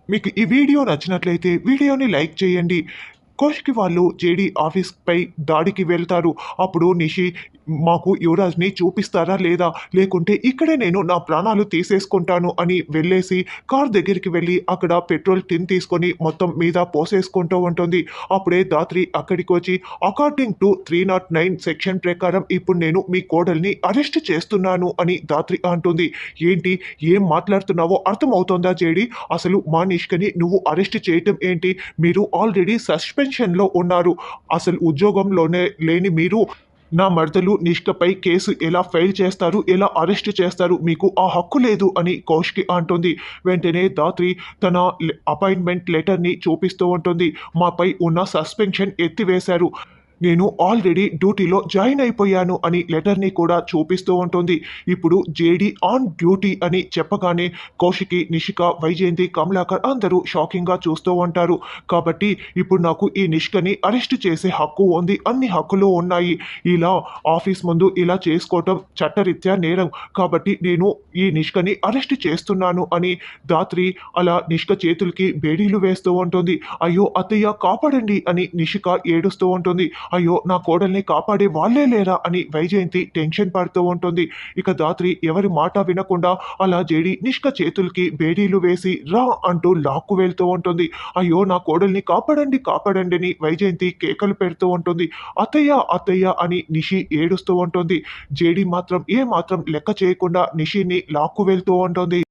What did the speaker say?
మీకు ఈ వీడియో నచ్చినట్లయితే వీడియోని లైక్ చేయండి. కౌశిక్ వాళ్ళు జేడీ ఆఫీస్‌పై దాడికి వెళ్తారు. అప్పుడు నిషి మాకు యువరాజ్‌ని చూపిస్తారా లేదా? లేకుంటే ఇక్కడే నేను నా ప్రాణాలు తీసేసుకుంటాను అని వెళ్ళేసి కార్ దగ్గరికి వెళ్ళి అక్కడ పెట్రోల్ టిన్ తీసుకొని మొత్తం మీద పోసేసుకుంటూ ఉంటుంది. అప్పుడే ధాత్రి అక్కడికి వచ్చి అకార్డింగ్ టు 309 సెక్షన్ ప్రకారం ఇప్పుడు నేను మీ కోడల్ని అరెస్ట్ చేస్తున్నాను అని ధాత్రి అంటుంది. ఏంటి? ఏం మాట్లాడుతున్నావో అర్థమవుతోందా జేడీ? అసలు మా నిష్కని నువ్వు అరెస్ట్ చేయటం ఏంటి? మీరు ఆల్రెడీ సస్పెన్షన్‌లో ఉన్నారు. అసలు ఉద్యోగంలోనే లేని మీరు నా మరదలు నిష్కపై కేసు ఎలా ఫైల్ చేస్తారు? ఎలా అరెస్ట్ చేస్తారు? మీకు ఆ హక్కు లేదు అని కౌశికి అంటుంది. వెంటనే ధాత్రి తన అపాయింట్మెంట్ లెటర్‌ని చూపిస్తూ ఉంటుంది. మాపై ఉన్న సస్పెన్షన్ ఎత్తివేశారు. నేను ఆల్రెడీ డ్యూటీలో జాయిన్ అయిపోయాను అని లెటర్‌ని కూడా చూపిస్తూ ఉంటుంది. ఇప్పుడు జేడీ ఆన్ డ్యూటీ అని చెప్పగానే కౌశికి, నిషిక, వైజయంతి, కమలాకర్ అందరూ షాకింగ్‌గా చూస్తూ ఉంటారు. కాబట్టి ఇప్పుడు నాకు ఈ నిష్కని అరెస్ట్ చేసే హక్కు ఉంది. అన్ని హక్కులు ఉన్నాయి. ఇలా ఆఫీస్ ముందు ఇలా చేసుకోవటం చట్టరీత్యా నేరం. కాబట్టి నేను ఈ నిష్కని అరెస్ట్ చేస్తున్నాను అని ధాత్రి అలా నిష్క చేతులకి బేడీలు వేస్తూ ఉంటుంది. అయ్యో! అత్తయ్య కాపాడండి అని నిషిక ఏడుస్తూ ఉంటుంది. అయ్యో! నా కోడల్ని కాపాడే వాళ్ళే లేరా అని వైజయంతి టెన్షన్ పడుతూ ఉంటుంది. ఇక ధాత్రి ఎవరి మాట వినకుండా అలా జేడీ నిష్క చేతులకి బేడీలు వేసి రా అంటూ లాక్కు వెళ్తూ ఉంటుంది. అయ్యో! నా కోడల్ని కాపాడండి, కాపాడండి అని వైజయంతి కేకలు పెడుతూ ఉంటుంది. అత్తయ్య, అత్తయ్య అని నిషి ఏడుస్తూ ఉంటుంది. జేడీ మాత్రం ఏమాత్రం లెక్క చేయకుండా నిషిని లాక్కు వెళ్తూ ఉంటుంది.